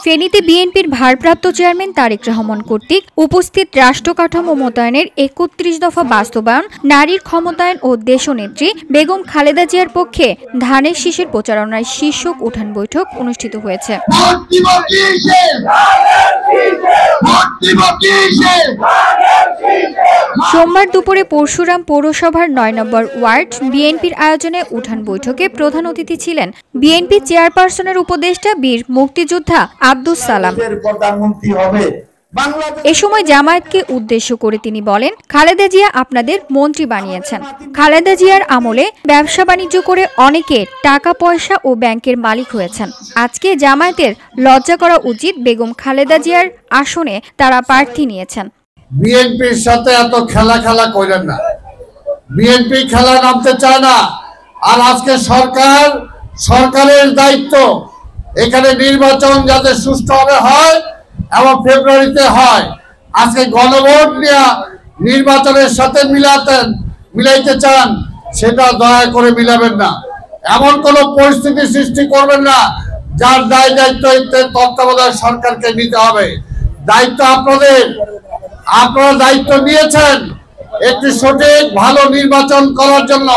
ফেনীতে বিএনপির ভারপ্রাপ্ত চেয়ারম্যান তারেক রহমান কর্তৃক উপস্থিত রাষ্ট্র কাঠামো মোতায়েনের ৩১ দফা বাস্তবায়ন, নারীর ক্ষমতায়ন ও দেশনেত্রী বেগম খালেদা জিয়ার পক্ষে ধানের শীষের প্রচারণায় শীর্ষক উঠান বৈঠক অনুষ্ঠিত হয়েছে। সোমবার দুপুরে পরশুরাম পৌরসভার ৯ নম্বর ওয়ার্ড বিএনপির আয়োজনে উঠান বৈঠকে প্রধান অতিথি ছিলেন বিএনপি চেয়ারপারসনের উপদেষ্টা বীর মুক্তিযোদ্ধা আব্দুস সালাম। এ সময় জামায়াতকে উদ্দেশ্য করে তিনি বলেন, খালেদা জিয়া আপনাদের মন্ত্রী বানিয়েছেন। খালেদা জিয়ার আমলে ব্যবসা বাণিজ্য করে অনেকে টাকা পয়সা ও ব্যাংকের মালিক হয়েছেন। আজকে জামায়াতের লজ্জা করা উচিত, বেগম খালেদা জিয়ার আসনে তারা প্রার্থী নিয়েছেন। বিএনপির সাথে এত খেলা করেন না, বিএনপি খেলা নামতে চায় না। আর আজকে সরকারের দায়িত্ব এখানে নির্বাচন যাতে সুষ্ঠুভাবে হয় এবং ফেব্রুয়ারিতে হয়। আজকে গণভোট নিয়ে নির্বাচনের সাথে মিলাইতে চান, সেটা দয়া করে মিলাবেন না। এমন কোন পরিস্থিতি সৃষ্টি করবেন না যার দায়িত্ব তত্ত্বাবধায়ক সরকারকে নিতে হবে। দায়িত্ব আপনাদের, আপনারা দায়িত্ব নিয়েছেন একটি সঠিক ভালো নির্বাচন করার জন্য।